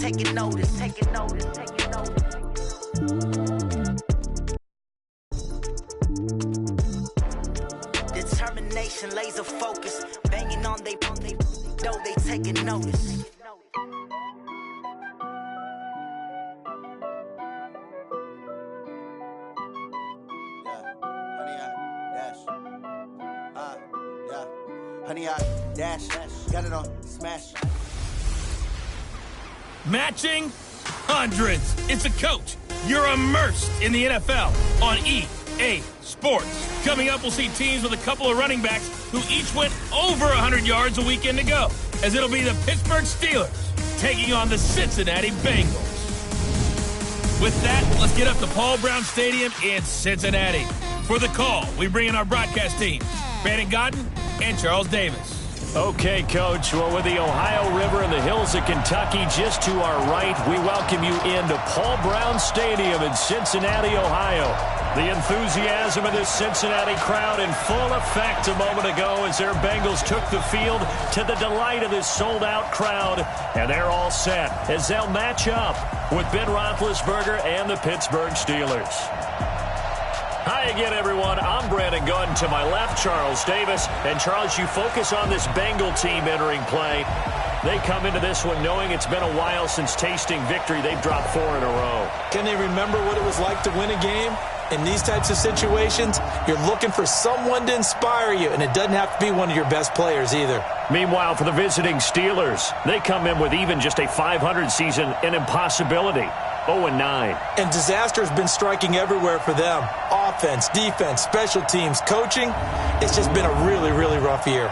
taking notice. Determination, laser focus, banging on they know they taking notice. Honey, I dash, got it on smash. Matching hundreds. It's a coach. You're immersed in the NFL on EA Sports. Coming up, we'll see teams with a couple of running backs who each went over 100 yards a weekend ago, as it'll be the Pittsburgh Steelers taking on the Cincinnati Bengals. With that, let's get up to Paul Brown Stadium in Cincinnati. For the call, we bring in our broadcast team, Brandon Godden and Charles Davis. Okay, Coach. Well, with the Ohio River and the hills of Kentucky just to our right, we welcome you into Paul Brown Stadium in Cincinnati, Ohio. The enthusiasm of this Cincinnati crowd in full effect a moment ago as their Bengals took the field to the delight of this sold-out crowd. And they're all set as they'll match up with Ben Roethlisberger and the Pittsburgh Steelers. Hi again, everyone. I'm Brandon Gunn. To my left, Charles Davis. And, Charles, you focus on this Bengal team entering play. They come into this one knowing it's been a while since tasting victory. They've dropped 4 in a row. Can they remember what it was like to win a game? In these types of situations, you're looking for someone to inspire you, and it doesn't have to be one of your best players either. Meanwhile, for the visiting Steelers, they come in with even just a 500 season, an impossibility. 0-9. And disaster has been striking everywhere for them. Offense, defense, special teams, coaching. It's just been a really, really rough year.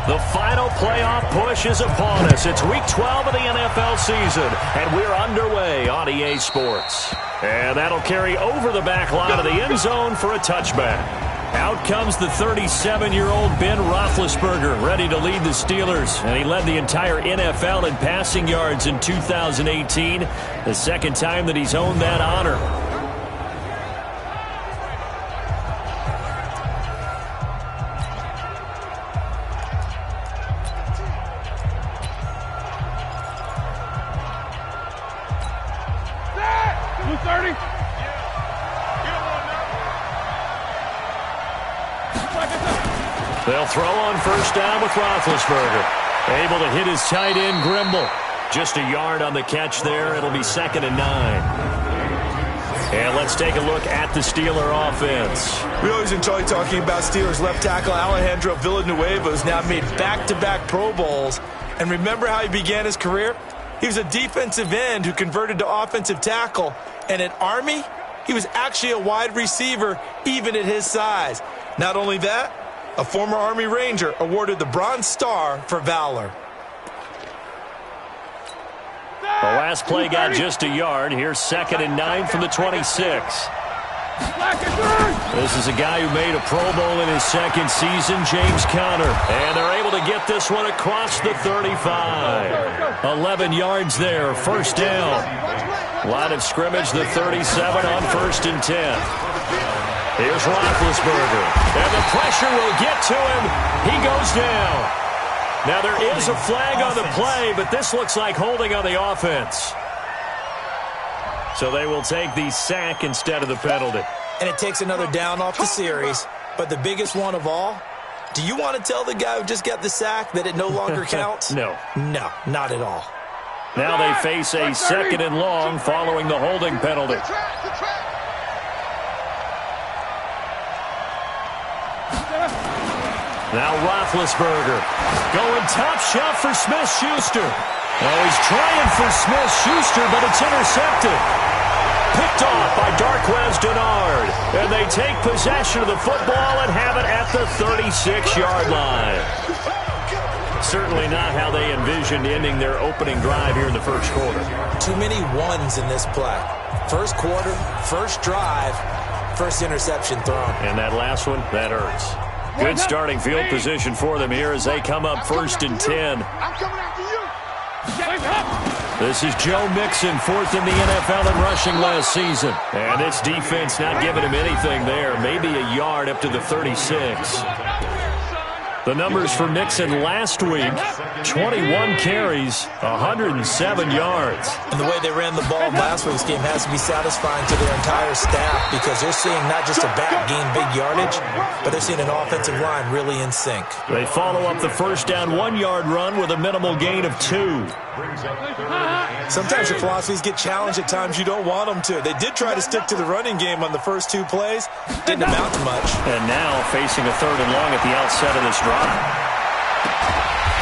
The final playoff push is upon us. It's Week 12 of the NFL season, and we're underway on EA Sports. And that'll carry over the back line of the end zone for a touchback. Out comes the 37-year-old Ben Roethlisberger, ready to lead the Steelers. And he led the entire NFL in passing yards in 2018, the second time that he's owned that honor. They'll throw on first down with Roethlisberger. Able to hit his tight end, Grimble. Just a yard on the catch there. It'll be 2nd and 9. And let's take a look at the Steeler offense. We always enjoy talking about Steelers left tackle Alejandro Villanueva, who's now made back-to-back Pro Bowls. And remember how he began his career? He was a defensive end who converted to offensive tackle. And at Army, he was actually a wide receiver, even at his size. Not only that, a former Army Ranger awarded the Bronze Star for valor. The last play got just a yard. Here's 2nd and 9 from the 26. This is a guy who made a Pro Bowl in his second season, James Conner. And they're able to get this one across the 35. 11 yards there, first down. Line of scrimmage, the 37 on 1st and 10. Here's Roethlisberger. And the pressure will get to him. He goes down. Now there is a flag on the play, but this looks like holding on the offense. So they will take the sack instead of the penalty. And it takes another down off the series. But the biggest one of all, do you want to tell the guy who just got the sack that it no longer counts? No. No, not at all. Now they face a 2nd and long following the holding penalty. Now Roethlisberger going top shelf for Smith-Schuster. Oh, he's trying for Smith-Schuster, but it's intercepted. Picked off by Darqueze Dennard. And they take possession of the football and have it at the 36-yard line. Certainly not how they envisioned ending their opening drive here in the first quarter. Too many ones in this play. First quarter, first drive, first interception thrown. And that last one, that hurts. Good starting field position for them here as they come up 1st and 10. This is Joe Mixon, 4th in the NFL in rushing last season. And this defense not giving him anything there. Maybe a yard up to the 36. The numbers for Mixon last week, 21 carries, 107 yards. And the way they ran the ball in last week's game has to be satisfying to their entire staff because they're seeing not just a back gain big yardage, but they're seeing an offensive line really in sync. They follow up the first down 1-yard run with a minimal gain of 2. Sometimes your philosophies get challenged at times you don't want them to. They did try to stick to the running game on the first 2 plays. Didn't amount to much. And now facing a 3rd and long at the outset of this drive.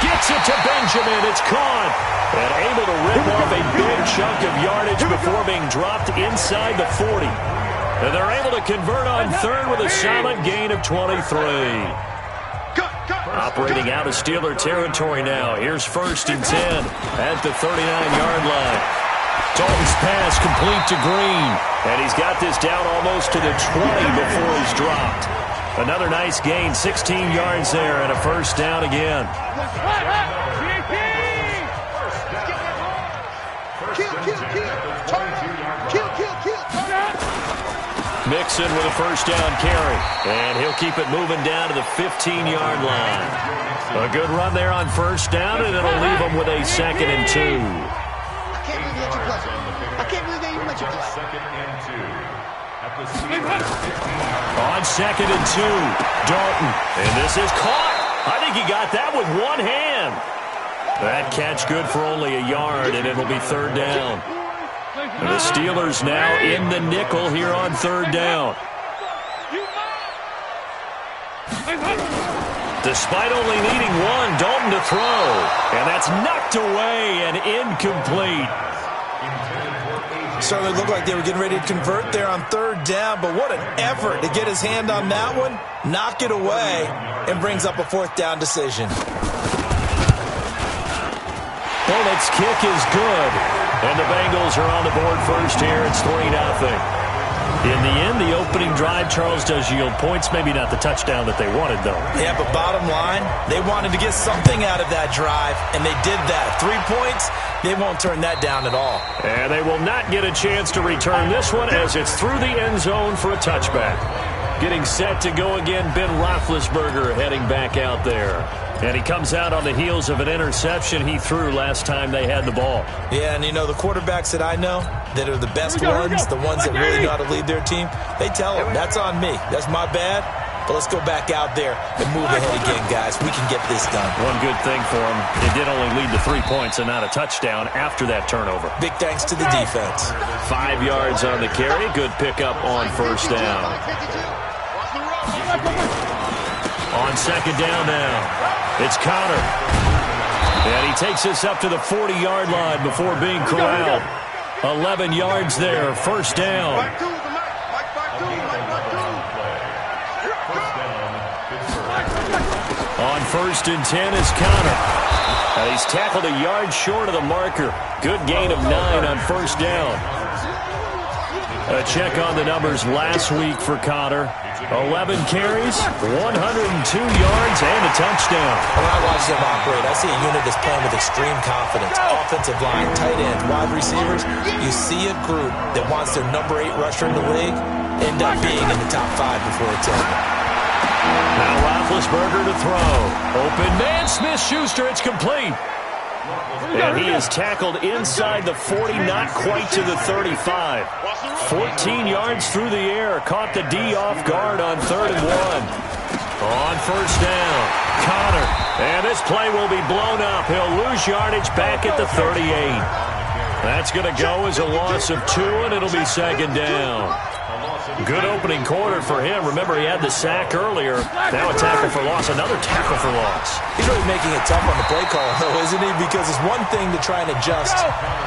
Gets it to Benjamin. It's caught. And able to rip off a big chunk of yardage before being dropped inside the 40. And they're able to convert on 3rd with a solid gain of 23. Operating out of Steeler territory now. Here's 1st and 10 at the 39-yard line. Dalton's pass complete to Green. And he's got this down almost to the 20 before he's dropped. Another nice gain, 16 yards there, and a 1st down again. Mixon with a 1st down carry. And he'll keep it moving down to the 15-yard line. A good run there on 1st down, and it'll leave him with a 2nd and 2. I can't believe they even let you play. On 2nd and 2, Dalton. And this is caught. I think he got that with one hand. That catch good for only a yard, and it'll be 3rd down. And the Steelers now in the nickel here on 3rd down. Despite only needing one, Dalton to throw. And that's knocked away and incomplete. Certainly looked like they were getting ready to convert there on 3rd down, but what an effort to get his hand on that one, knock it away, and brings up a 4th down decision. Bullock's kick is good. And the Bengals are on the board first here. It's 3-0. In the end, the opening drive, Charles, does yield points. Maybe not the touchdown that they wanted, though. Yeah, but bottom line, they wanted to get something out of that drive, and they did that. 3 points, they won't turn that down at all. And they will not get a chance to return this one as it's through the end zone for a touchback. Getting set to go again, Ben Roethlisberger heading back out there. And he comes out on the heels of an interception he threw last time they had the ball. Yeah, and you know, the quarterbacks that I know that are the best ones, the ones that really know how to lead their team, they tell them, that's on me. That's my bad. But let's go back out there and move ahead again, guys. We can get this done. One good thing for him, it did only lead to 3 points and not a touchdown after that turnover. Big thanks to the defense. 5 yards on the carry. Good pickup on 1st down. On 2nd down now. It's Connor. And he takes us up to the 40-yard line before being corralled. 11 yards there, 1st down. On 1st and 10 is Connor. And he's tackled a yard short of the marker. Good gain of 9 on 1st down. A check on the numbers last week for Connor. 11 carries, 102 yards, and a touchdown. When I watch them operate, I see a unit that's playing with extreme confidence. Offensive line, tight ends, wide receivers. You see a group that wants their number 8 rusher in the league end up being in the top 5 before it's over. Now Roethlisberger to throw. Open man, Smith-Schuster, it's complete. And he is tackled inside the 40, not quite to the 35. 14 yards through the air. Caught the D off guard on 3rd and 1. On 1st down, Connor. And this play will be blown up. He'll lose yardage back at the 38. That's going to go as a loss of 2, and it'll be 2nd down. Good opening quarter for him. Remember, he had the sack earlier. Now a tackle for loss, another tackle for loss. He's really making it tough on the play call, though, isn't he? Because it's one thing to try and adjust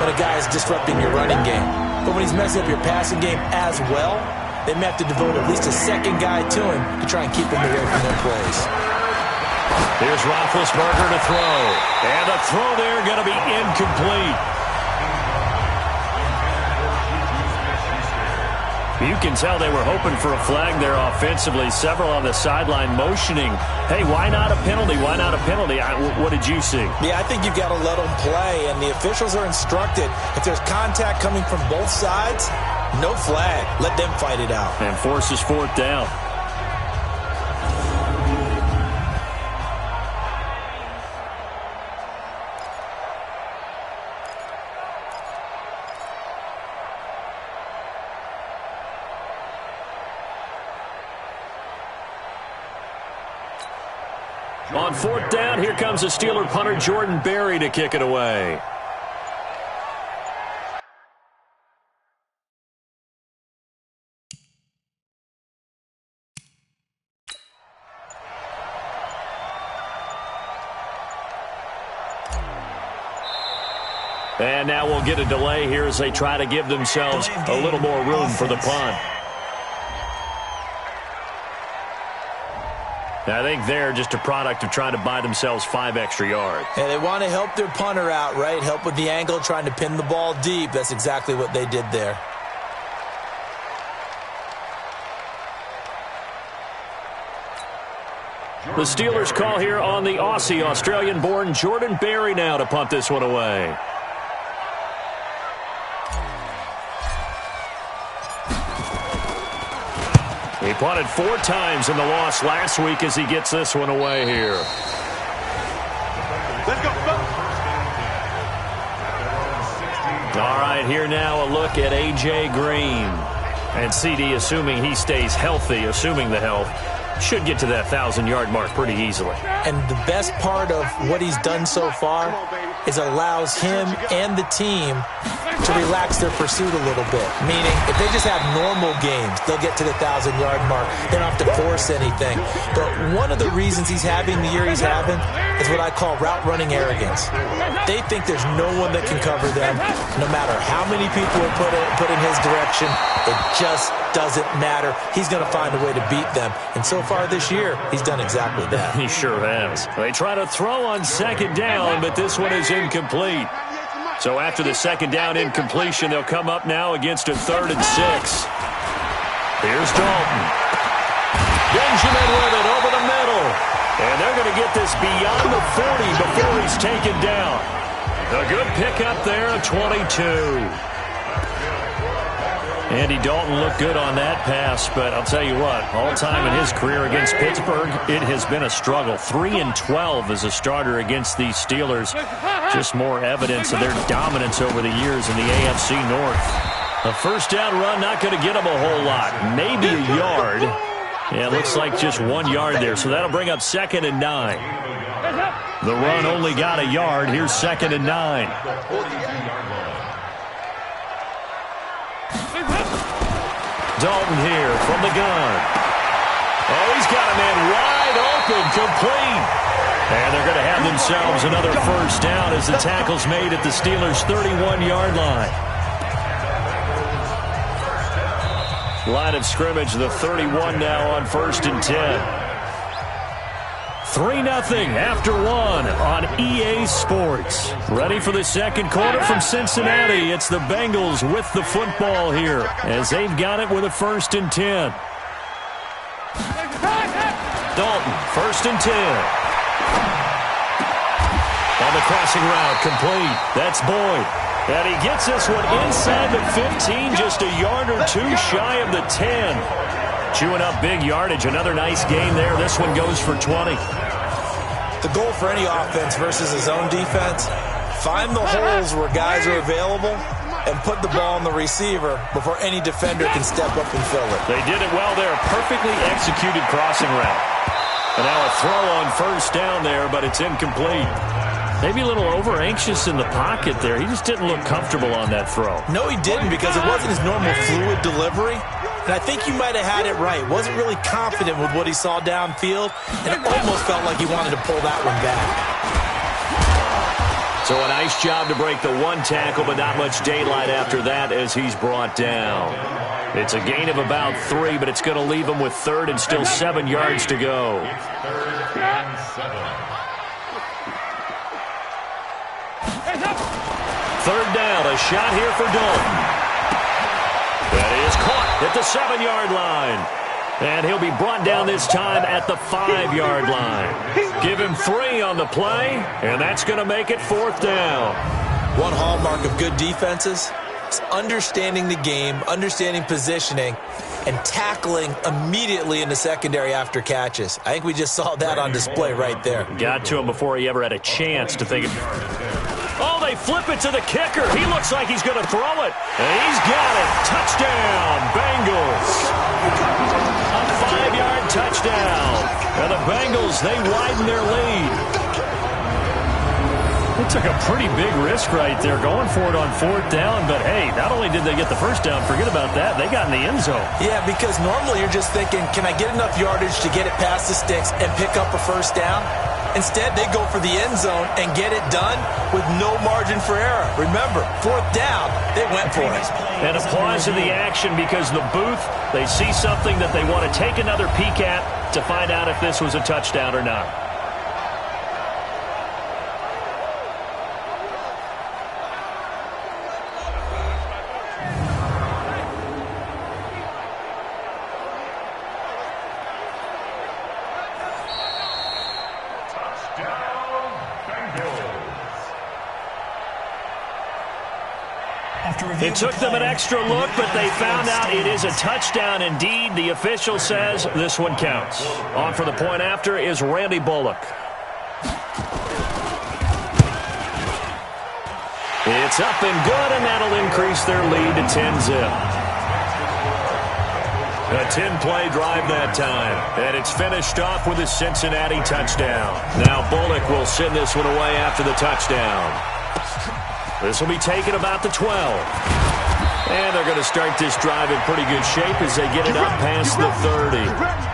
when a guy is disrupting your running game. But when he's messing up your passing game as well, they may have to devote at least a second guy to him to try and keep him away from their plays. Here's Roethlisberger to throw. And the throw there going to be incomplete. You can tell they were hoping for a flag there offensively. Several on the sideline motioning, hey, why not a penalty? Why not a penalty? What did you see? Yeah, I think you've got to let them play, and the officials are instructed. If there's contact coming from both sides, no flag. Let them fight it out. And forces fourth down. On fourth down, here comes the Steeler punter Jordan Berry to kick it away. And now we'll get a delay here as they try to give themselves a little more room for the punt. I think they're just a product of trying to buy themselves 5 extra yards. And they want to help their punter out, right? Help with the angle, trying to pin the ball deep. That's exactly what they did there. The Steelers call here on the Aussie, Australian-born Jordan Berry now to punt this one away. He punted 4 times in the loss last week as he gets this one away here. Let's go. All right, here now a look at A.J. Green. And CD, assuming he stays healthy, assuming the health, should get to that 1,000-yard mark pretty easily. And the best part of what he's done so far is allows him and the team to relax their pursuit a little bit. Meaning, if they just have normal games, they'll get to the 1,000-yard mark. They don't have to force anything. But one of the reasons he's having the year he's having is what I call route running arrogance. They think there's no one that can cover them. No matter how many people are put in his direction, it just doesn't matter. He's going to find a way to beat them. And so far this year, he's done exactly that. He sure has. They try to throw on second down, but this one is incomplete. So after the second down incompletion, they'll come up now against a 3rd and 6. Here's Dalton. Benjamin with it over the middle. And they're going to get this beyond the 40 before he's taken down. A good pickup there, a 22. Andy Dalton looked good on that pass, but I'll tell you what, all time in his career against Pittsburgh, it has been a struggle. 3-12 as a starter against these Steelers. Just more evidence of their dominance over the years in the AFC North. A first down run, not going to get him a whole lot. Maybe a yard. Yeah, it looks like just 1 yard there, so that'll bring up 2nd and 9. The run only got a yard. Here's 2nd and 9. Dalton here from the gun. Oh, he's got a man wide open, complete. And they're going to have themselves another first down as the tackle's made at the Steelers' 31-yard line. Line of scrimmage, the 31 now on 1st and 10. 3-0 after 1 on EA Sports. Ready for the second quarter from Cincinnati. It's the Bengals with the football here as they've got it with a 1st and 10. Dalton, 1st and 10. On the crossing route, complete. That's Boyd. And he gets this one inside the 15, just a yard or 2 shy of the 10. Chewing up big yardage. Another nice gain there. This one goes for 20. The goal for any offense versus his own defense, find the holes where guys are available and put the ball on the receiver before any defender can step up and fill it. They did it well there. Perfectly executed crossing route. And now a throw on first down there, but it's incomplete. Maybe a little over-anxious in the pocket there. He just didn't look comfortable on that throw. No, he didn't, because it wasn't his normal fluid delivery. And I think you might have had it right. Wasn't really confident with what he saw downfield, and it almost felt like he wanted to pull that one back. So a nice job to break the 1 tackle, but not much daylight after that as he's brought down. It's a gain of about 3, but it's going to leave him with 3rd and still 7 yards to go. 3rd down, a shot here for Dalton. That is caught. at the 7-yard line. And he'll be brought down this time at the 5-yard line. Give him 3 on the play, and that's going to make it 4th down. One hallmark of good defenses is understanding the game, understanding positioning, and tackling immediately in the secondary after catches. I think we just saw that on display right there. Got to him before he ever had a chance to think of... Oh, they flip it to the kicker. He looks like he's going to throw it. And he's got it. Touchdown, Bengals. A 5-yard touchdown. And the Bengals, they widen their lead. They took a pretty big risk right there going for it on 4th down. But, hey, not only did they get the first down, forget about that, they got in the end zone. Yeah, because normally you're just thinking, can I get enough yardage to get it past the sticks and pick up a first down? Instead, they go for the end zone and get it done with no margin for error. Remember, 4th down, they went for it. And applause to the action because the booth, they see something that they want to take another peek at to find out if this was a touchdown or not. It took them an extra look, but they found out it is a touchdown indeed. The official says this one counts. On for the point after is Randy Bullock. It's up and good, and that'll increase their lead to 10-zip. A 10-play drive that time, and it's finished off with a Cincinnati touchdown. Now Bullock will send this one away after the touchdown. This will be taken about the 12. And they're going to start this drive in pretty good shape as they get it up past the 30.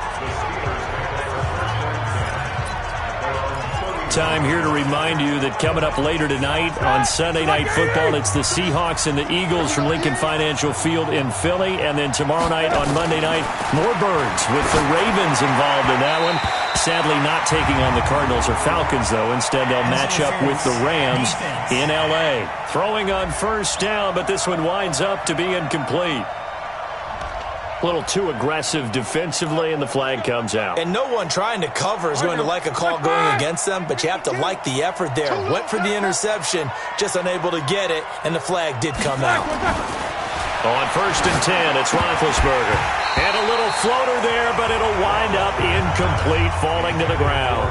Time here to remind you that coming up later tonight on Sunday Night Football, it's the Seahawks and the Eagles from Lincoln Financial Field in Philly. And then tomorrow night on Monday night, more Birds with the Ravens involved in that one. Sadly not taking on the Cardinals or Falcons, though. Instead, they'll match up with the Rams in L.A. Throwing on first down, but this one winds up to be incomplete. A little too aggressive defensively, and the flag comes out. And no one trying to cover is going to like a call going against them, but you have to like the effort there. Went for the interception, just unable to get it, and the flag did come out. On 1st and 10, it's Roethlisberger. And a little floater there, but it'll wind up incomplete, falling to the ground.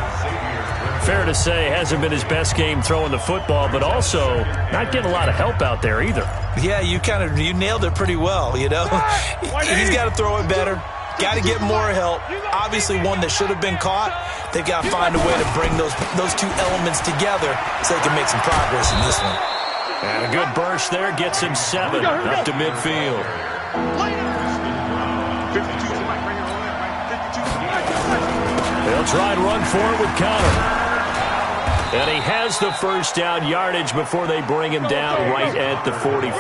Fair to say, hasn't been his best game throwing the football, but also not getting a lot of help out there either. Yeah, you nailed it pretty well, you know. He's got to throw it better. Got to get more help. Obviously one that should have been caught. They got to find a way to bring those two elements together so they can make some progress in this one. And a good burst there gets him 7 up to midfield. They'll try and run for it with Connor. And he has the first down yardage before they bring him down right at the 45.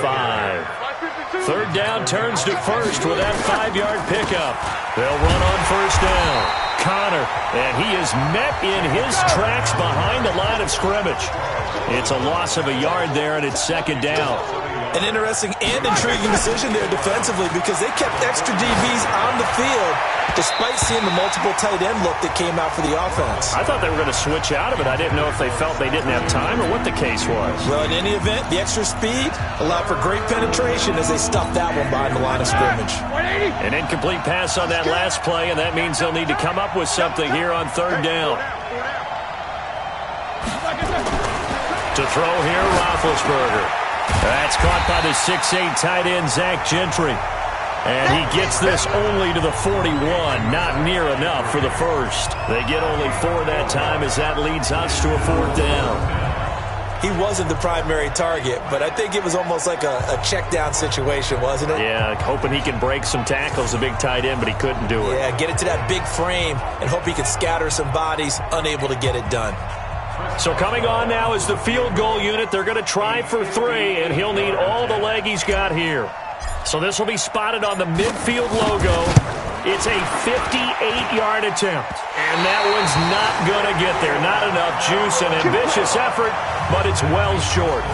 3rd down turns to first with that 5-yard pickup. They'll run on first down. Connor, and he is met in his tracks behind the line of scrimmage. It's a loss of a yard there, and it's 2nd down. An interesting and intriguing decision there defensively because they kept extra DBs on the field despite seeing the multiple tight end look that came out for the offense. I thought they were going to switch out of it. I didn't know if they felt they didn't have time or what the case was. Well, in any event, the extra speed allowed for great penetration as they stuffed that one behind the line of scrimmage. An incomplete pass on that last play, and that means they'll need to come up with something here on 3rd down. To throw here, Roethlisberger. That's caught by the 6'8" tight end, Zach Gentry. And he gets this only to the 41. Not near enough for the first. They get only 4 that time as that leads us to a 4th down. He wasn't the primary target, but I think it was almost like a check down situation, wasn't it? Yeah, hoping he can break some tackles, a big tight end, but he couldn't do it. Yeah, get it to that big frame and hope he could scatter some bodies, unable to get it done. So coming on now is the field goal unit. They're going to try for 3, and he'll need all the leg he's got here. So this will be spotted on the midfield logo. It's a 58-yard attempt. And And that one's not going to get there. Not enough juice, an ambitious effort, but it's well short.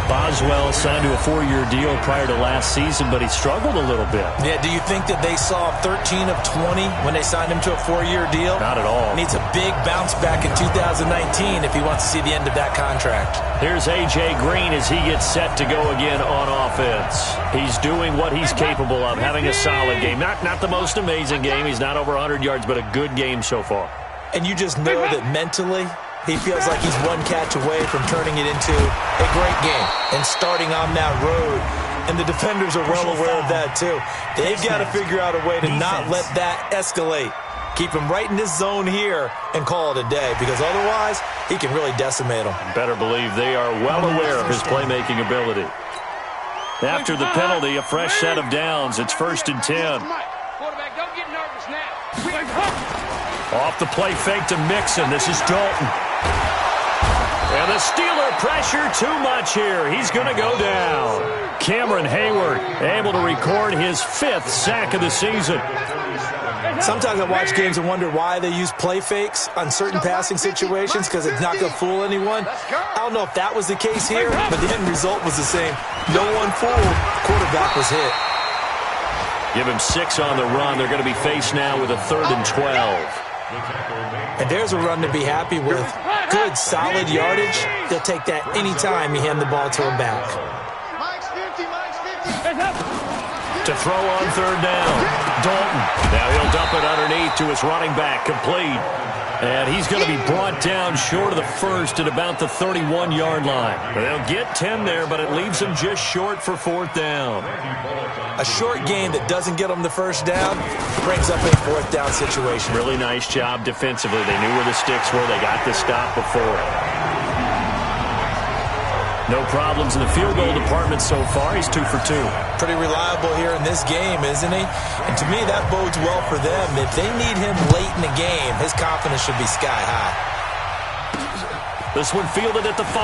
Boswell signed to a 4-year deal prior to last season, but he struggled a little bit. Yeah, do you think that they saw 13 of 20 when they signed him to a 4-year deal? Not at all. Needs a big bounce back in 2019 if he wants to see the end of that contract. Here's A.J. Green as he gets set to go again on offense. He's doing what he's capable of, having a solid game. Not the most amazing game. He's not over 100 yards, but a good game so far. And you just know that mentally he feels like he's one catch away from turning it into a great game and starting on that road. And the defenders are well aware of that, too. They've got to figure out a way to not let that escalate. Keep him right in this zone here and call it a day, because otherwise he can really decimate them. Better believe they are well aware of his playmaking ability. After the penalty, a fresh set of downs. It's 1st and 10. Quarterback, don't get nervous now. Off the play fake to Mixon. This is Dalton. And the Steeler pressure too much here. He's going to go down. Cameron Hayward able to record his 5th sack of the season. Sometimes I watch games and wonder why they use play fakes on certain passing situations, because it's not going to fool anyone. I don't know if that was the case here, but the end result was the same. No one fooled. The quarterback was hit. Give him 6 on the run. They're going to be faced now with a 3rd and 12. And there's a run to be happy with. Good, solid yardage. They'll take that anytime you hand the ball to him back. To throw on 3rd down, Dalton. Now he'll dump it underneath to his running back, complete. And he's going to be brought down short of the first at about the 31-yard line. They'll get 10 there, but it leaves them just short for 4th down. A short gain that doesn't get them the first down brings up a 4th down situation. Really nice job defensively. They knew where the sticks were. They got the stop before. No problems in the field goal department so far. He's 2 for 2. Pretty reliable here in this game, isn't he? And to me, that bodes well for them. If they need him late in the game, his confidence should be sky high. This one fielded at the 5.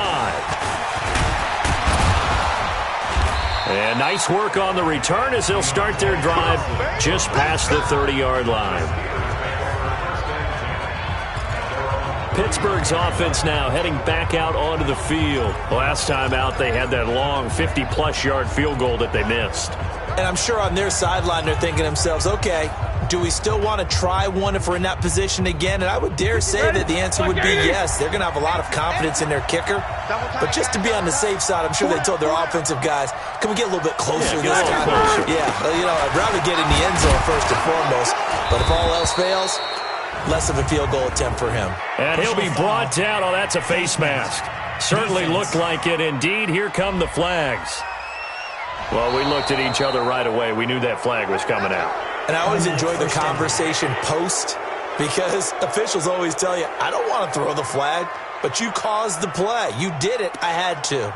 And nice work on the return as they'll start their drive just past the 30-yard line. Pittsburgh's offense now heading back out onto the field. Last time out, they had that long 50-plus yard field goal that they missed. And I'm sure on their sideline they're thinking to themselves, okay, do we still want to try one if we're in that position again? And I would dare say that the answer would be yes. They're going to have a lot of confidence in their kicker. But just to be on the safe side, I'm sure they told their offensive guys, can we get a little bit closer this time? Yeah, I'd rather get in the end zone first and foremost. But if all else fails, less of a field goal attempt for him. And he'll be brought down. Oh, that's a face mask. Certainly looked like it. Indeed, here come the flags. Well, we looked at each other right away. We knew that flag was coming out. And I always enjoy the conversation post, because officials always tell you, I don't want to throw the flag, but you caused the play. You did it. I had to.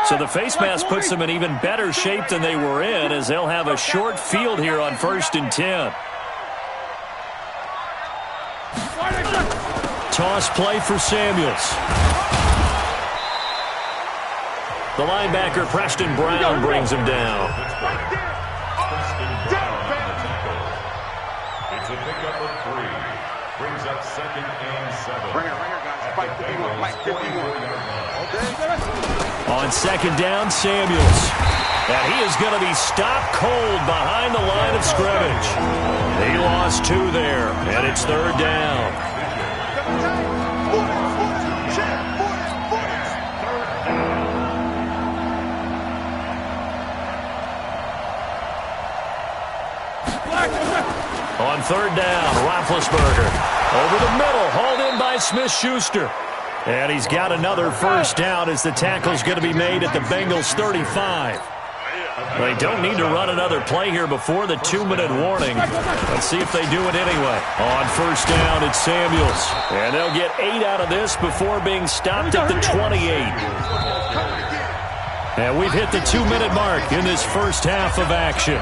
So the face mask puts them in even better shape than they were in, as they'll have a short field here on 1st and 10. Toss play for Samuels. The linebacker, Preston Brown, brings him down. It's a pickup of 3. Brings up 2nd and 7. Ringer, guys. Fight 51. On 2nd down, Samuels. And he is going to be stopped cold behind the line of scrimmage. He lost 2 there, and it's 3rd down. On 3rd down, Roethlisberger over the middle, hauled in by Smith-Schuster. And he's got another first down as the tackle's going to be made at the Bengals 35. They don't need to run another play here before the 2-minute warning. Let's see if they do it anyway. On 1st down, it's Samuels. And they'll get 8 out of this before being stopped at the 28. And we've hit the 2-minute mark in this first half of action.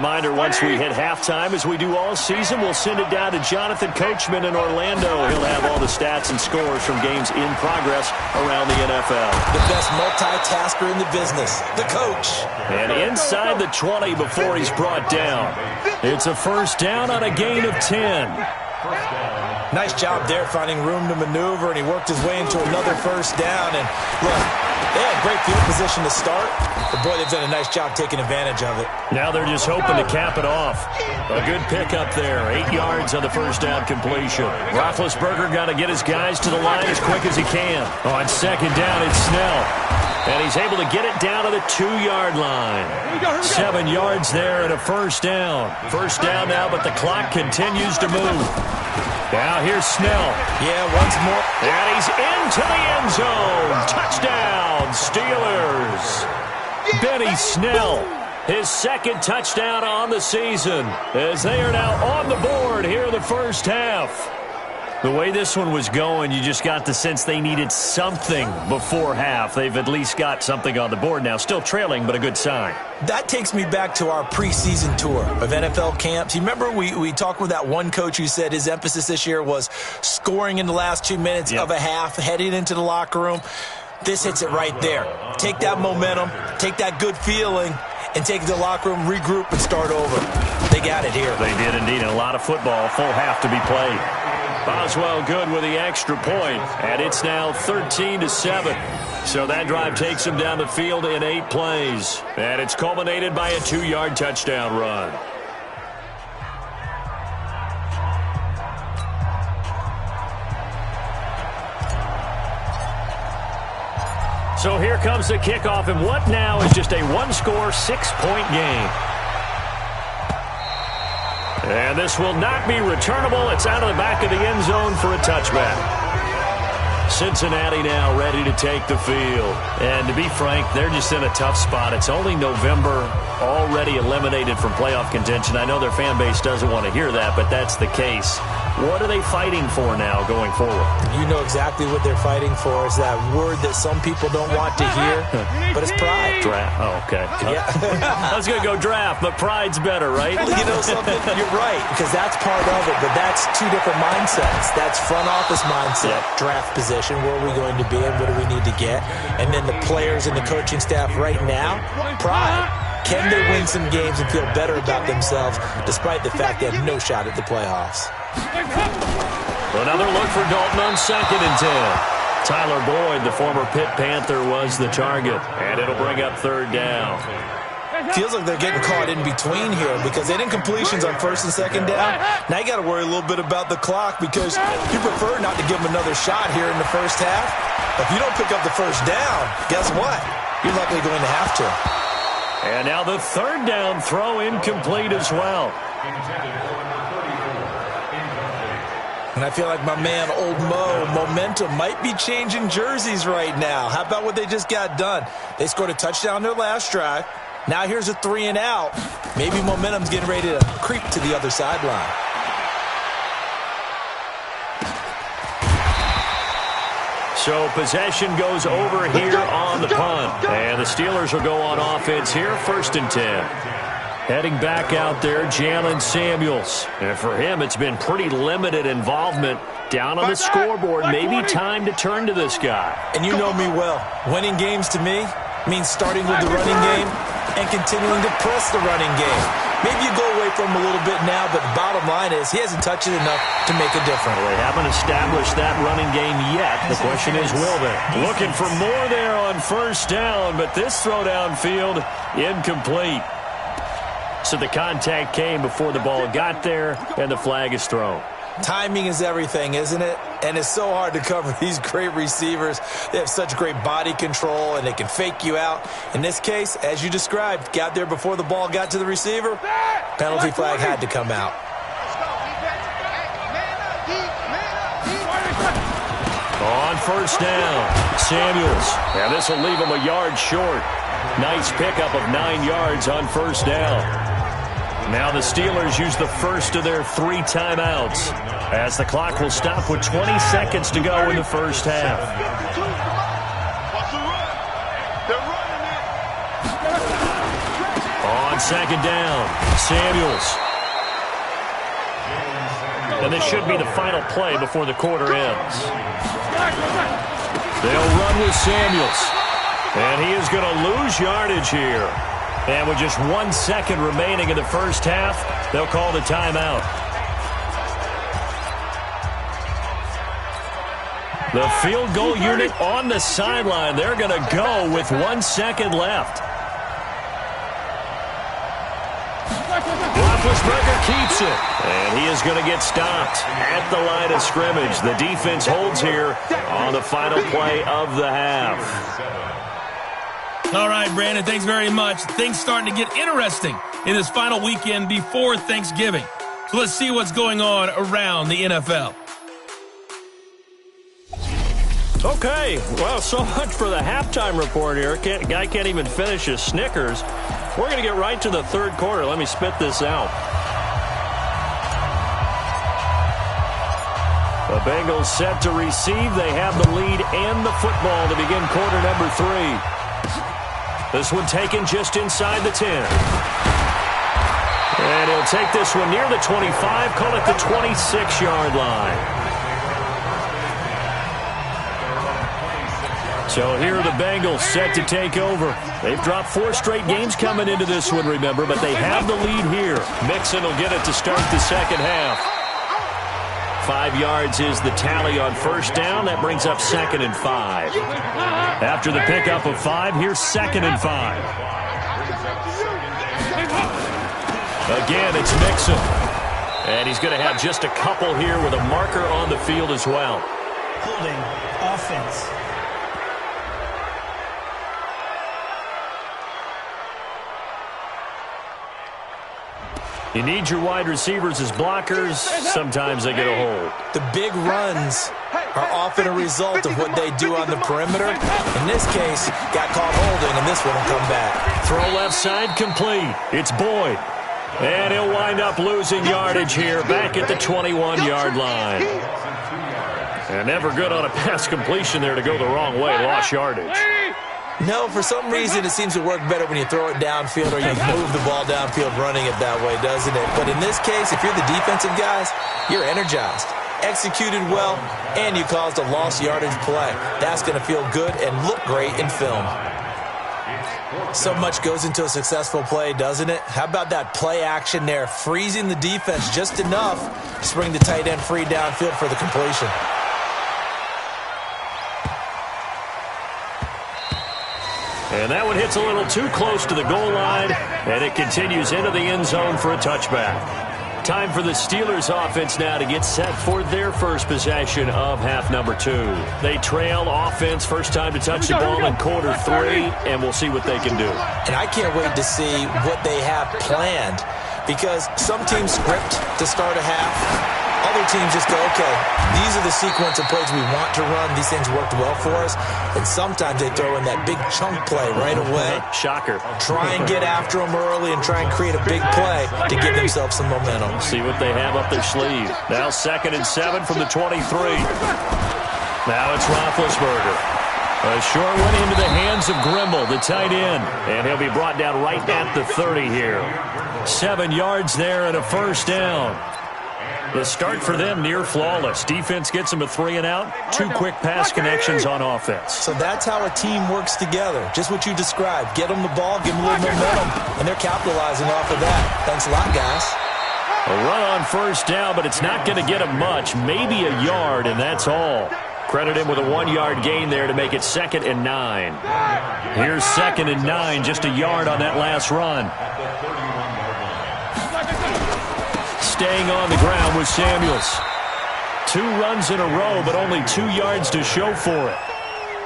reminder, once we hit halftime, as we do all season, we'll send it down to Jonathan Coachman in Orlando. He'll have all the stats and scores from games in progress around the NFL. The best multitasker in the business, the coach. And inside the 20 before he's brought down. It's a first down on a gain of 10. Nice job there finding room to maneuver, and he worked his way into another first down. And look, they had great field position to start, but boy, they've done a nice job taking advantage of it. Now they're just hoping to cap it off. A good pickup there, 8 yards on the first down completion. Roethlisberger got to get his guys to the line as quick as he can. On second down, it's Snell. And he's able to get it down to the 2-yard line. 7 yards there and a first down. First down now, but the clock continues to move. Now here's Snell. Yeah, once more. And he's into the end zone. Touchdown, Steelers. Benny Snell, his second touchdown on the season, as they are now on the board here in the first half. The way this one was going, you just got the sense they needed something before half. They've at least got something on the board now. Still trailing, but a good sign. That takes me back to our preseason tour of NFL camps. You remember we talked with that one coach who said his emphasis this year was scoring in the last 2 minutes of a half, heading into the locker room. This hits it right there. Take that momentum, take that good feeling, and take it to the locker room, regroup, and start over. They got it here. They did indeed. And a lot of football, full half to be played. Boswell good with the extra point, and it's now 13-7. So that drive takes him down the field in 8 plays. And it's culminated by a 2-yard touchdown run. So here comes the kickoff, and what now is just a one-score, 6-point game. And this will not be returnable. It's out of the back of the end zone for a touchback. Cincinnati now ready to take the field. And to be frank, they're just in a tough spot. It's only November, already eliminated from playoff contention. I know their fan base doesn't want to hear that, but that's the case. What are they fighting for now going forward? You know exactly what they're fighting for. Is that word that some people don't want to hear, but it's pride. Draft. Oh, okay. Yeah. I was going to go draft, but pride's better, right? Well, you know something? You're right, because that's part of it, but that's 2 different mindsets. That's front office mindset, draft position, where are we going to be and what do we need to get? And then the players and the coaching staff right now, pride. Can they win some games and feel better about themselves despite the fact they have no shot at the playoffs? Another look for Dalton on 2nd and 10. Tyler Boyd, the former Pitt Panther, was the target, and it'll bring up 3rd down. Feels like they're getting caught in between here because they didn't completions on 1st and 2nd down. Now you got to worry a little bit about the clock because you prefer not to give them another shot here in the first half. If you don't pick up the first down, guess what? You're likely going to have to. And now the 3rd down throw incomplete as well. And I feel like my man, Old Mo, momentum might be changing jerseys right now. How about what they just got done? They scored a touchdown their last drive. Now here's a 3 and out. Maybe momentum's getting ready to creep to the other sideline. So possession goes over here on the punt. And the Steelers will go on offense here, 1st and 10. Heading back out there, Jalen Samuels. And for him, it's been pretty limited involvement down on the scoreboard. Maybe time to turn to this guy. And you know me well. Winning games to me means starting with the running game and continuing to press the running game. Maybe you go away from him a little bit now, but the bottom line is he hasn't touched it enough to make a difference. Well, they haven't established that running game yet. The question is, will they? Looking for more there on 1st down, but this throw downfield, incomplete. So the contact came before the ball got there, and the flag is thrown. Timing is everything, isn't it? And it's so hard to cover these great receivers. They have such great body control, and they can fake you out. In this case, as you described, got there before the ball got to the receiver. Penalty flag had to come out. On 1st down, Samuels. And this will leave him a yard short. Nice pickup of 9 yards on 1st down. Now the Steelers use the first of their 3 timeouts as the clock will stop with 20 seconds to go in the first half. On on second down. Samuels. And this should be the final play before the quarter ends. They'll run with Samuels. And he is going to lose yardage here. And with just 1 second remaining in the first half, they'll call the timeout. The field goal unit on the sideline. They're going to go with 1 second left. Roethlisberger keeps it. And he is going to get stopped at the line of scrimmage. The defense holds here on the final play of the half. All right, Brandon, thanks very much. Things starting to get interesting in this final weekend before Thanksgiving. So let's see what's going on around the NFL. Okay, well, so much for the halftime report here. Guy can't even finish his Snickers. We're going to get right to the third quarter. Let me spit this out. The Bengals set to receive. They have the lead and the football to begin quarter number 3. This one taken just inside the 10. And he'll take this one near the 25, call it the 26-yard line. So here are the Bengals set to take over. They've dropped 4 straight games coming into this one, remember, but they have the lead here. Mixon will get it to start the second half. 5 yards is the tally on first down. That brings up 2nd and 5. After the pickup of 5, here's 2nd and 5. Again, it's Mixon. And he's going to have just a couple here with a marker on the field as well. Holding offense. You need your wide receivers as blockers. Sometimes they get a hold. The big runs are often a result of what they do on the perimeter. In this case, got caught holding, and this one will come back. Throw left side complete. It's Boyd. And he'll wind up losing yardage here back at the 21-yard line. And never good on a pass completion there to go the wrong way. Lost yardage. No, for some reason it seems to work better when you throw it downfield or you move the ball downfield running it that way, doesn't it? But in this case, if you're the defensive guys, you're energized, executed well, and you caused a lost yardage play. That's going to feel good and look great in film. So much goes into a successful play, doesn't it? How about that play action there, freezing the defense just enough to bring the tight end free downfield for the completion. And that one hits a little too close to the goal line, and it continues into the end zone for a touchback. Time for the Steelers offense now to get set for their first possession of half number 2. They trail offense first time to touch the ball in quarter 3, and we'll see what they can do. And I can't wait to see what they have planned, because some teams script to start a half. Other teams just go, okay, these are the sequence of plays we want to run. These things worked well for us. And sometimes they throw in that big chunk play right away. Shocker. Try and get after them early and try and create a big play to give themselves some momentum. See what they have up their sleeve. Now 2nd and 7 from the 23. Now it's Roethlisberger. A short one into the hands of Grimble, the tight end. And he'll be brought down right at the 30 here. 7 yards there and a first down. The start for them near flawless. Defense gets them a 3 and out. 2 quick pass connections on offense. So that's how a team works together. Just what you described. Get them the ball, give them a little momentum, and they're capitalizing off of that. Thanks a lot, guys. A run on first down, but it's not going to get him much. Maybe a yard, and that's all. Credit him with a 1-yard gain there to make it 2nd and 9. Here's 2nd and 9, just a yard on that last run. Staying on the ground with Samuels. 2 runs in a row, but only 2 yards to show for it.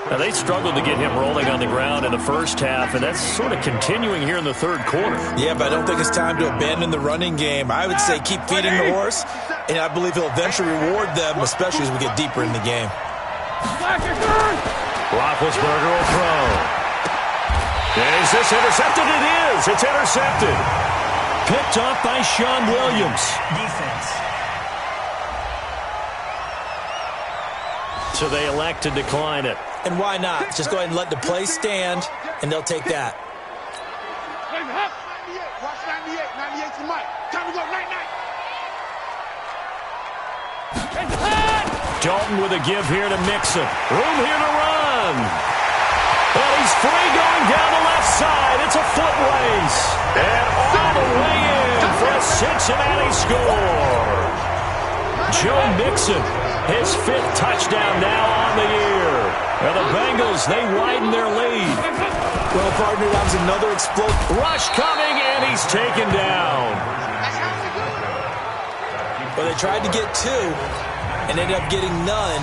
Now, they struggled to get him rolling on the ground in the first half, and that's sort of continuing here in the third quarter. Yeah, but I don't think it's time to abandon the running game. I would say keep feeding the horse, and I believe he'll eventually reward them, especially as we get deeper in the game. Roethlisberger will throw. Is this intercepted? It is. It's intercepted. Picked off by Sean Williams. Defense. So they elect to decline it. And why not? Just go ahead and let the play stand, and they'll take that. Dalton with a give here to Mixon. Room here to run. And he's free going down the left side. It's a foot race. And all the way in for a Cincinnati score. Joe Mixon, his 5th touchdown now on the year. And the Bengals, they widen their lead. Well, partner, that was another explosive rush coming, and he's taken down. Well, they tried to get 2 and ended up getting none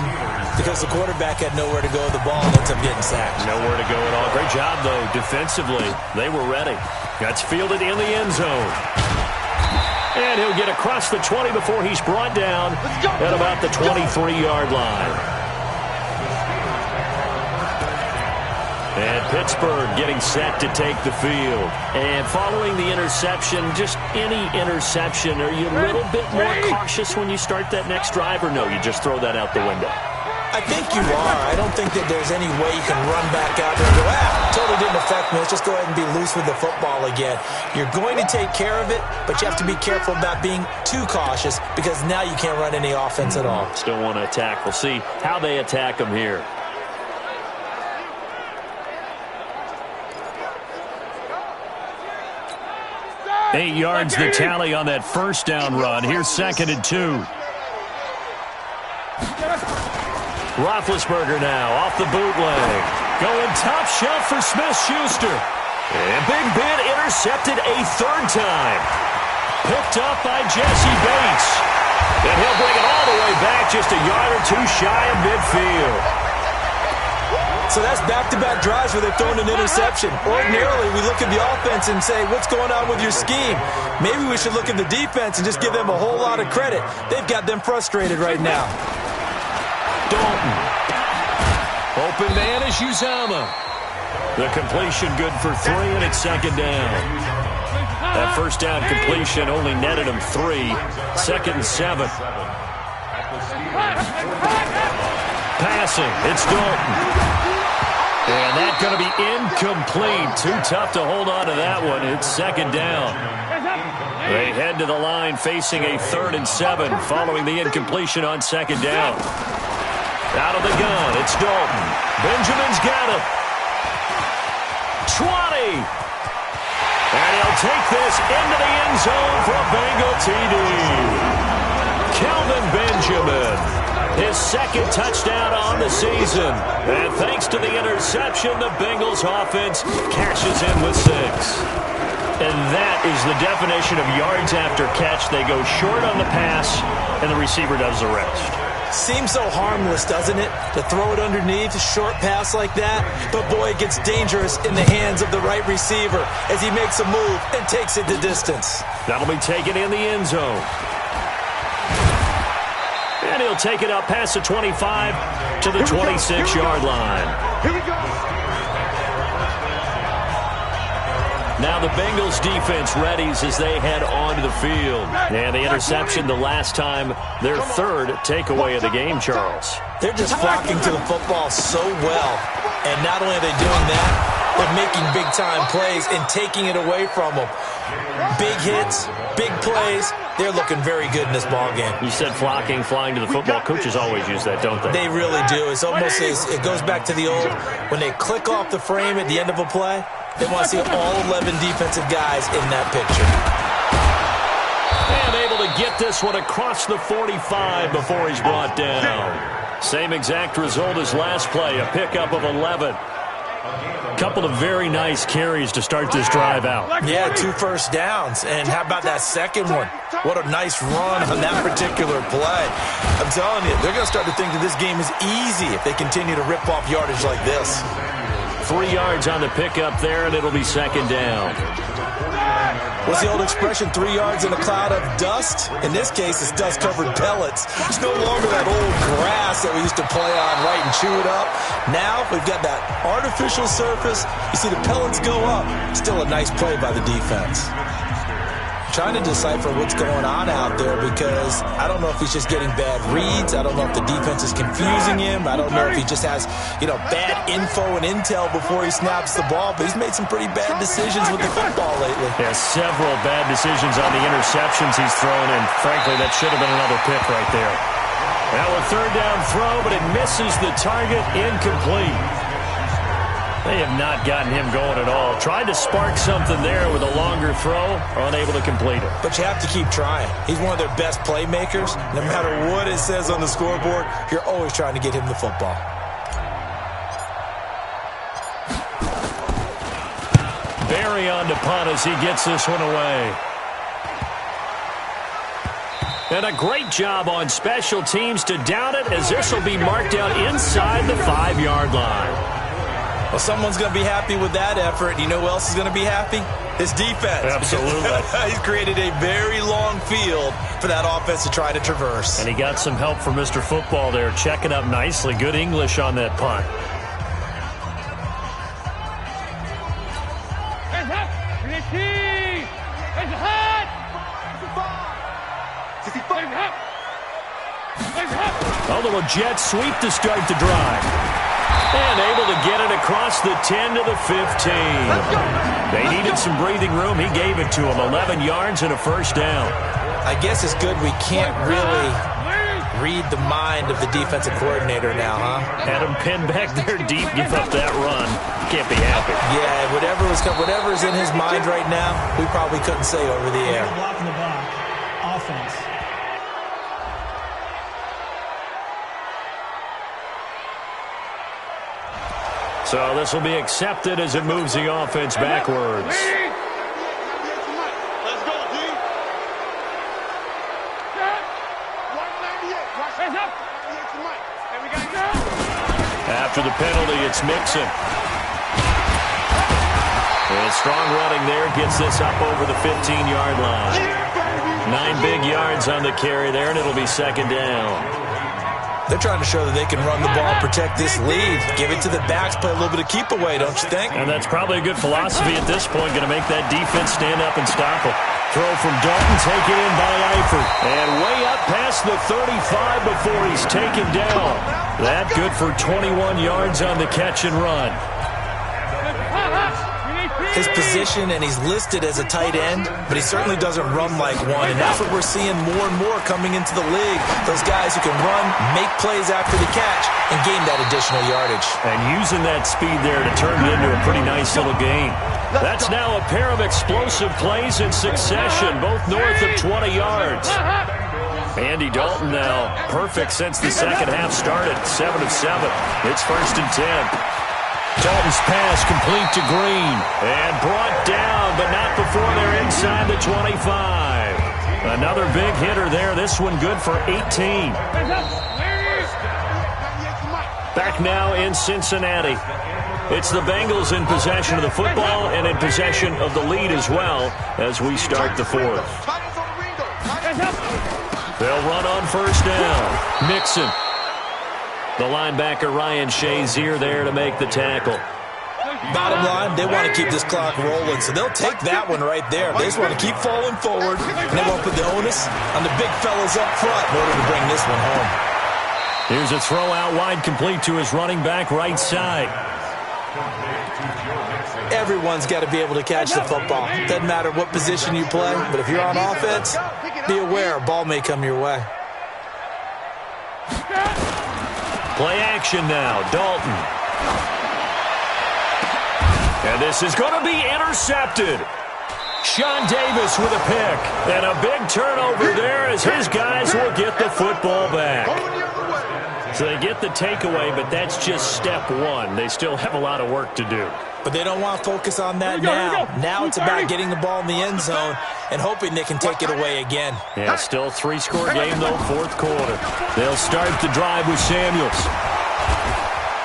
because the quarterback had nowhere to go with the ball and ends up getting sacked. Nowhere to go at all. Great job, though, defensively. They were ready. That's fielded in the end zone. And he'll get across the 20 before he's brought down at about the 23-yard line. And Pittsburgh getting set to take the field. And following the interception, just any interception, are you a little bit more cautious when you start that next drive, or no, you just throw that out the window? I think you are. I don't think that there's any way you can run back out there and go, totally didn't affect me. Let's just go ahead and be loose with the football again. You're going to take care of it, but you have to be careful about being too cautious because now you can't run any offense at all. Still want to attack. We'll see how they attack them here. Eight yards the tally on that first down run. Here's 2nd and 2. Roethlisberger now off the bootleg. Going top shelf for Smith-Schuster. And Big Ben intercepted a 3rd time. Picked up by Jesse Bates. And he'll bring it all the way back just a yard or 2 shy of midfield. So that's back-to-back drives where they've thrown an interception. Ordinarily, we look at the offense and say, what's going on with your scheme? Maybe we should look at the defense and just give them a whole lot of credit. They've got them frustrated right now. Dalton. Open man is Uzama. The completion good for 3, and it's 2nd down. That first down completion only netted him 3. 2nd and 7. Passing. It's Dalton. And that's going to be incomplete. Too tough to hold on to that one. It's 2nd down. They head to the line facing a 3rd and 7 following the incompletion on 2nd down. Out of the gun, it's Dalton. Benjamin's got it. 20. And he'll take this into the end zone for a Bengal TD. Kelvin Benjamin, his 2nd touchdown on the season. And thanks to the interception, the Bengals offense cashes in with 6. And that is the definition of yards after catch. They go short on the pass, and the receiver does the rest. Seems so harmless, doesn't it? To throw it underneath, a short pass like that. But, boy, it gets dangerous in the hands of the right receiver as he makes a move and takes it the distance. That'll be taken in the end zone. And he'll take it up past the 25 to the 26-yard line. Here we go. Now the Bengals defense readies as they head onto the field. And the interception the last time, their 3rd takeaway of the game, Charles. They're just flocking to the football so well. And not only are they doing that, they're making big-time plays and taking it away from them. Big hits, big plays. They're looking very good in this ballgame. You said flocking, flying to the football. Coaches always use that, don't they? They really do. It's almost as it goes back to the old, when they click off the frame at the end of a play, they want to see all 11 defensive guys in that picture. And able to get this one across the 45 before he's brought down. Same exact result as last play, a pickup of 11. Couple of very nice carries to start this drive out. Yeah, 2 first downs. And how about that second one? What a nice run on that particular play. I'm telling you, they're going to start to think that this game is easy if they continue to rip off yardage like this. 3 yards on the pickup there, and it'll be 2nd down. What's the old expression, 3 yards in a cloud of dust? In this case, it's dust-covered pellets. It's no longer that old grass that we used to play on, right, and chew it up. Now we've got that artificial surface. You see the pellets go up. Still a nice play by the defense. Trying to decipher what's going on out there because I don't know if he's just getting bad reads. I don't know if the defense is confusing him. I don't know if he just has, bad info and intel before he snaps the ball. But he's made some pretty bad decisions with the football lately. Yeah, several bad decisions on the interceptions he's thrown, and frankly, that should have been another pick right there. Now a third down throw, but it misses the target, incomplete. They have not gotten him going at all. Tried to spark something there with a longer throw, unable to complete it. But you have to keep trying. He's one of their best playmakers. No matter what it says on the scoreboard, you're always trying to get him the football. Barry on to punt as he gets this one away. And a great job on special teams to down it, as this will be marked out inside the 5-yard line. Well, someone's going to be happy with that effort. You know who else is going to be happy? His defense. Absolutely. He's created a very long field for that offense to try to traverse. And he got some help from Mr. Football there, checking up nicely. Good English on that punt. A little jet sweep to start the drive. And able to get it across the 10 to the 15. They needed some breathing room. He gave it to them. 11 yards and a first down. I guess it's good we can't really read the mind of the defensive coordinator now, huh? Had him pinned back there deep, give up that run. Can't be happy. Yeah, whatever's in his mind right now, we probably couldn't say over the air. Blocking the block. Offense. So this will be accepted as it moves the offense backwards. Let's go, D. 198. After the penalty, it's Mixon. And strong running there gets this up over the 15-yard line. 9 big yards on the carry there, and it'll be second down. They're trying to show that they can run the ball, protect this lead. Give it to the backs, play a little bit of keep away, don't you think? And that's probably a good philosophy at this point. Going to make that defense stand up and stop it. Throw from Dalton, taken in by Eifert. And way up past the 35 before he's taken down. That good for 21 yards on the catch and run. His position, and he's listed as a tight end, but he certainly doesn't run like one, and that's what we're seeing more and more coming into the league. Those guys who can run, make plays after the catch, and gain that additional yardage. And using that speed there to turn it into a pretty nice little game. That's now a pair of explosive plays in succession, both north of 20 yards. Andy Dalton now perfect since the second half started, 7 of 7. It's 1st and 10. Dalton's pass complete to Green. And brought down, but not before they're inside the 25. Another big hitter there. This one good for 18. Back now in Cincinnati. It's the Bengals in possession of the football and in possession of the lead as well as we start the fourth. They'll run on first down. Mixon. The linebacker Ryan Shazier there to make the tackle. Bottom line, they want to keep this clock rolling, so they'll take that one right there. They just want to keep falling forward, and they won't put the onus on the big fellas up front in order to bring this one home. Here's a throw out wide, complete to his running back right side. Everyone's got to be able to catch the football. Doesn't matter what position you play, but if you're on offense, be aware a ball may come your way. Play action now, Dalton. And this is going to be intercepted. Sean Davis with a pick. And a big turnover there as his guys will get the football back. So they get the takeaway, but that's just step one. They still have a lot of work to do. But they don't want to focus on that now. Now it's about getting the ball in the end zone and hoping they can take it away again. Yeah, still a 3-score game, though, fourth quarter. They'll start the drive with Samuels.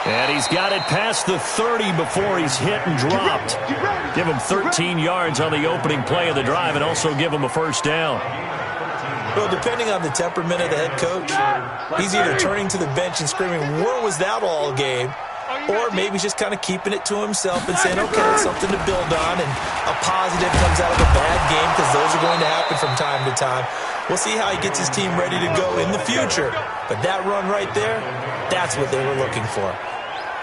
And he's got it past the 30 before he's hit and dropped. Give him 13 yards on the opening play of the drive and also give him a first down. Well, depending on the temperament of the head coach, he's either turning to the bench and screaming, "Where was that all game?" Or maybe he's just kind of keeping it to himself and saying, okay, it's something to build on, and a positive comes out of a bad game because those are going to happen from time to time. We'll see how he gets his team ready to go in the future. But that run right there, that's what they were looking for.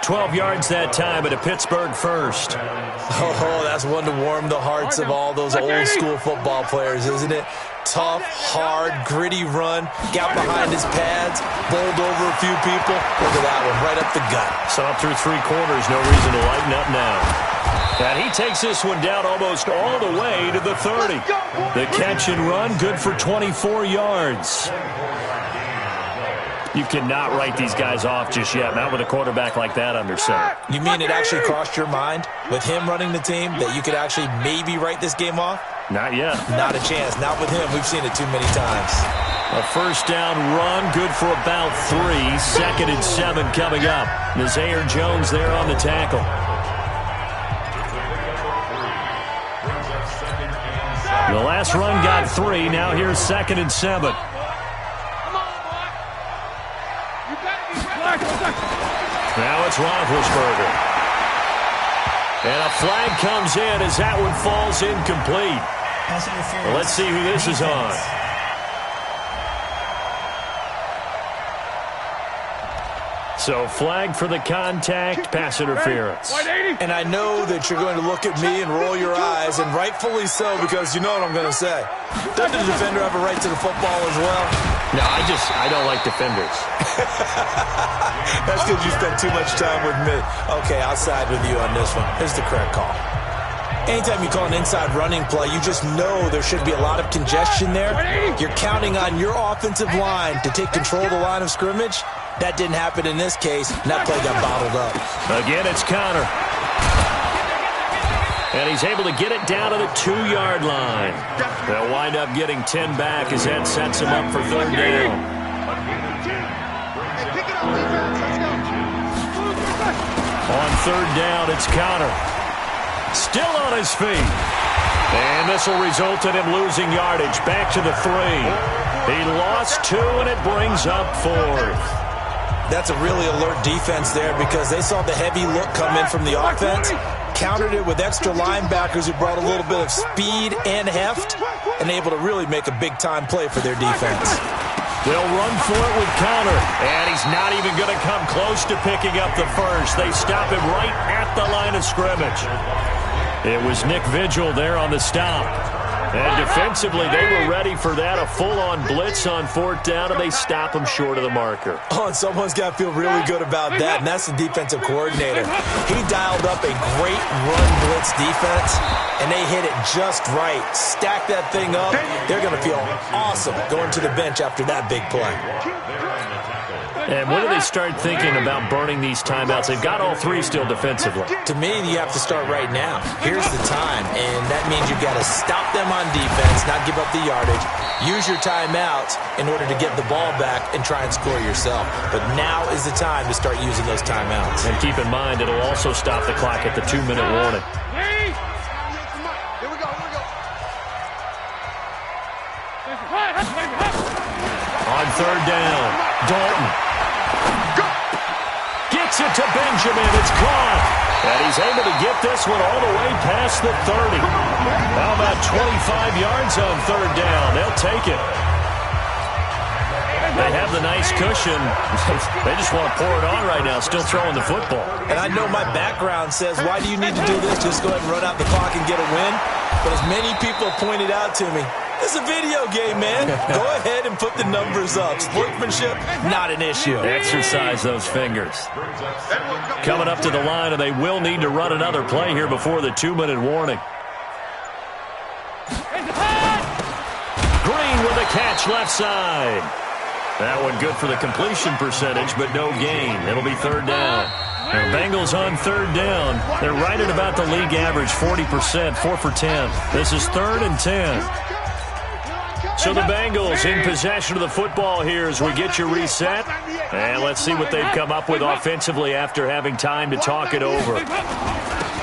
12 yards that time at a Pittsburgh first. Oh, that's one to warm the hearts of all those old school football players, isn't it? Tough, hard, gritty run. Got behind his pads, bowled over a few people. Look at that one, right up the gut. Saw through 3 quarters, no reason to lighten up now. And he takes this one down almost all the way to the 30. The catch and run, good for 24 yards. You cannot write these guys off just yet, not with a quarterback like that under center. You mean it actually crossed your mind with him running the team that you could actually maybe write this game off? Not yet. Not a chance. Not with him. We've seen it too many times. A first down run, good for about 3. 2nd and 7 coming up. Nazir Jones there on the tackle. The last run got 3. Now here's 2nd and 7. Now it's Roethlisberger. And a flag comes in as that one falls incomplete. Well, let's see who this is on. So flag for the contact, pass interference. And I know that you're going to look at me and roll your eyes, and rightfully so, because you know what I'm going to say. Doesn't the defender have a right to the football as well? No, I don't like defenders. That's because you spent too much time with me. Okay, I'll side with you on this one. Here's the correct call. Anytime you call an inside running play, you just know there should be a lot of congestion there. You're counting on your offensive line to take control of the line of scrimmage. That didn't happen in this case, and that play got bottled up. Again, it's Connor. And he's able to get it down to the 2-yard line. They'll wind up getting 10 back as that sets him up for 3rd down. On 3rd down, it's Connor. Still on his feet. And this will result in him losing yardage. Back to the 3. He lost 2, and it brings up 4th. That's a really alert defense there because they saw the heavy look come in from the offense, countered it with extra linebackers who brought a little bit of speed and heft, and able to really make a big-time play for their defense. They'll run for it with Connor, and he's not even going to come close to picking up the first. They stop him right at the line of scrimmage. It was Nick Vigil there on the stop. And defensively, they were ready for that, a full-on blitz on 4th down, and they stop him short of the marker. Oh, and someone's got to feel really good about that, and that's the defensive coordinator. He dialed up a great run blitz defense, and they hit it just right. Stack that thing up. They're going to feel awesome going to the bench after that big play. And when do they start thinking about burning these timeouts? They've got all 3 still defensively. To me, you have to start right now. Here's the time, and that means you've got to stop them on defense, not give up the yardage. Use your timeouts in order to get the ball back and try and score yourself. But now is the time to start using those timeouts. And keep in mind, it'll also stop the clock at the 2-minute warning. On 3rd down, Dalton. Gets it to Benjamin. It's caught. And he's able to get this one all the way past the 30. How about 25 yards on 3rd down? They'll take it. They have the nice cushion. They just want to pour it on right now, still throwing the football. And I know my background says, why do you need to do this? Just go ahead and run out the clock and get a win. But as many people pointed out to me, it's a video game, man. Go ahead and put the numbers up. Sportsmanship, not an issue. Exercise those fingers. Coming up to the line, and they will need to run another play here before the 2-minute warning. Green with a catch left side. That one good for the completion percentage, but no gain. It'll be 3rd down. The Bengals on 3rd down. They're right at about the league average, 40%, 4 for 10. This is 3rd and 10. So the Bengals in possession of the football here as we get you reset. And let's see what they've come up with offensively after having time to talk it over.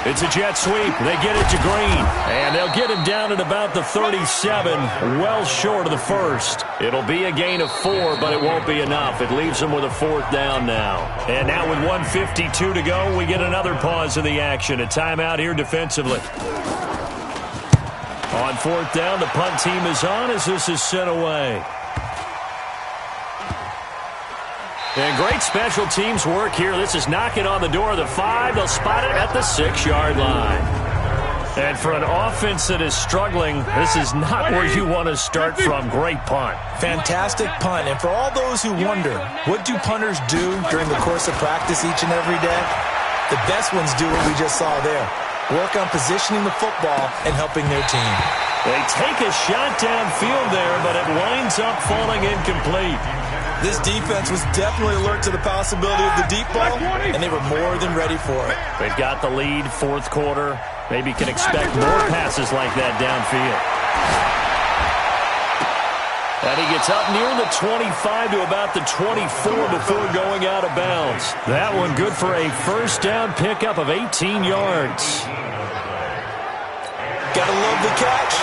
It's a jet sweep. They get it to Green. And they'll get him down at about the 37, well short of the first. It'll be a gain of 4, but it won't be enough. It leaves them with a 4th down now. And now with 1:52 to go, we get another pause in the action. A timeout here defensively. On 4th down, the punt team is on as this is sent away. And great special teams work here. This is knocking on the door of the 5. They'll spot it at the 6-yard line. And for an offense that is struggling, this is not where you want to start from. Great punt. Fantastic punt. And for all those who wonder, what do punters do during the course of practice each and every day? The best ones do what we just saw there. Work on positioning the football and helping their team. They take a shot downfield there, but it winds up falling incomplete. This defense was definitely alert to the possibility of the deep ball, and they were more than ready for it. They've got the lead, fourth quarter. Maybe can expect more passes like that downfield. And he gets up near the 25 to about the 24 before going out of bounds. That one good for a first down pickup of 18 yards. Gotta love the catch.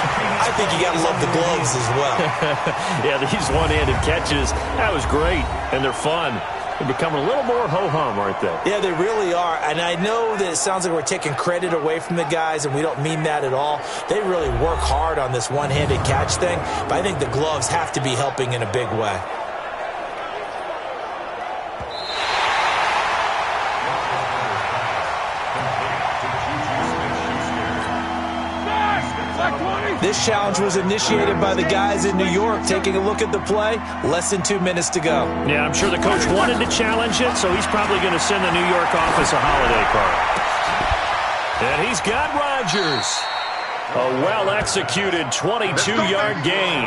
I think you gotta love the gloves as well. Yeah, these one-handed catches, that was great, and they're fun. They're becoming a little more ho-hum, aren't they? Yeah, they really are. And I know that it sounds like we're taking credit away from the guys, and we don't mean that at all. They really work hard on this one-handed catch thing, but I think the gloves have to be helping in a big way. This challenge was initiated by the guys in New York. Taking a look at the play, less than 2 minutes to go. Yeah, I'm sure the coach wanted to challenge it, so he's probably going to send the New York office a holiday card. And he's got Rodgers. A well-executed 22-yard gain.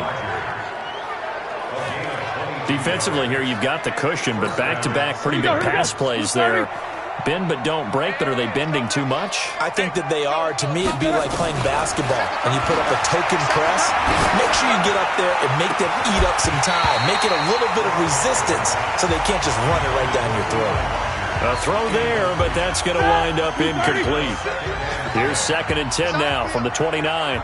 Defensively here, you've got the cushion, but back-to-back pretty big pass plays there. Bend but don't break, but are they bending too much? I think that they are. To me, it'd be like playing basketball, and you put up a token press. Make sure you get up there and make them eat up some time. Make it a little bit of resistance so they can't just run it right down your throat. A throw there, but that's going to wind up incomplete. Here's 2nd and 10 now from the 29.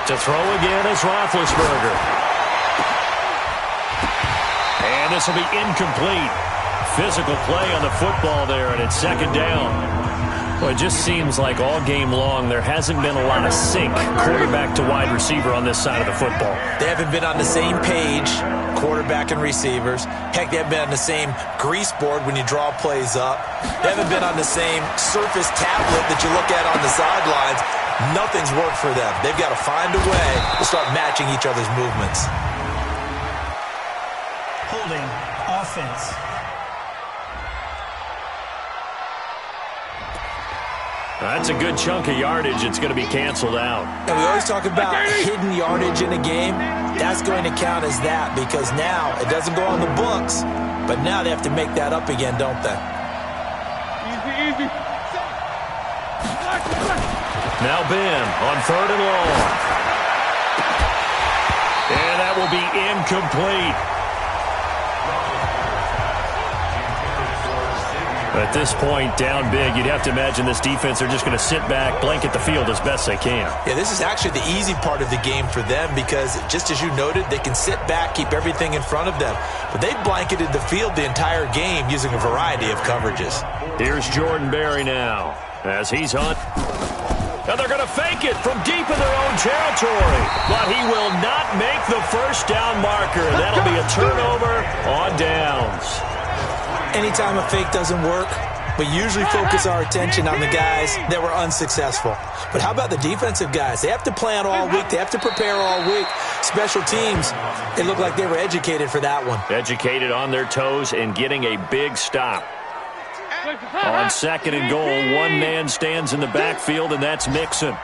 To throw again is Roethlisberger. And this will be incomplete. Physical play on the football there, and it's 2nd down. Well, it just seems like all game long there hasn't been a lot of sync quarterback to wide receiver on this side of the football. They haven't been on the same page, quarterback and receivers. Heck, they haven't been on the same grease board when you draw plays up. They haven't been on the same Surface tablet that you look at on the sidelines. Nothing's worked for them. They've got to find a way to start matching each other's movements. Holding offense. That's a good chunk of yardage. It's going to be canceled out. And we always talk about hidden yardage in a game. That's going to count as that because now it doesn't go on the books, but now they have to make that up again, don't they? Easy. Now Ben on 3rd and long. And that will be incomplete. At this point, down big, you'd have to imagine this defense are just going to sit back, blanket the field as best they can. Yeah, this is actually the easy part of the game for them because, just as you noted, they can sit back, keep everything in front of them. But they've blanketed the field the entire game using a variety of coverages. Here's Jordan Berry now as he's on. And they're going to fake it from deep in their own territory. But he will not make the first down marker. That'll be a turnover on downs. Anytime a fake doesn't work, we usually focus our attention on the guys that were unsuccessful. But how about the defensive guys? They have to plan all week. They have to prepare all week. Special teams, it looked like they were educated for that one. Educated on their toes and getting a big stop. On 2nd and goal, one man stands in the backfield, and that's Mixon.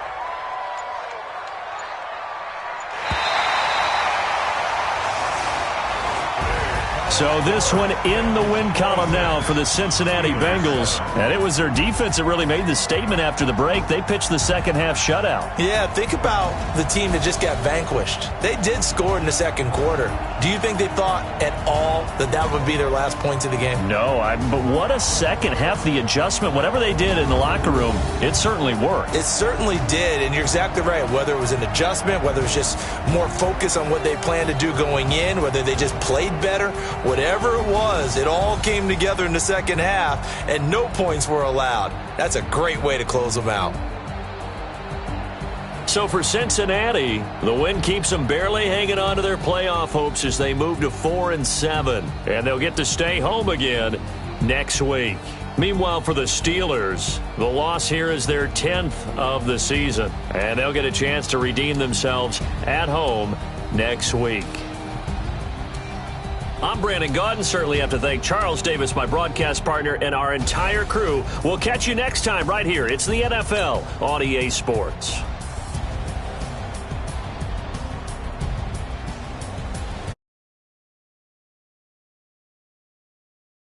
So this one in the win column now for the Cincinnati Bengals. And it was their defense that really made the statement after the break. They pitched the second half shutout. Yeah, think about the team that just got vanquished. They did score in the second quarter. Do you think they thought at all that that would be their last points of the game? No, but what a second half. The adjustment, whatever they did in the locker room, it certainly worked. It certainly did, and you're exactly right. Whether it was an adjustment, whether it was just more focus on what they planned to do going in, whether they just played better, whatever it was, it all came together in the second half, and no points were allowed. That's a great way to close them out. So for Cincinnati, the win keeps them barely hanging on to their playoff hopes as they move to 4-7. And they'll get to stay home again next week. Meanwhile, for the Steelers, the loss here is their 10th of the season, and they'll get a chance to redeem themselves at home next week. I'm Brandon Gaudin. Certainly have to thank Charles Davis, my broadcast partner, and our entire crew. We'll catch you next time right here. It's the NFL on EA Sports.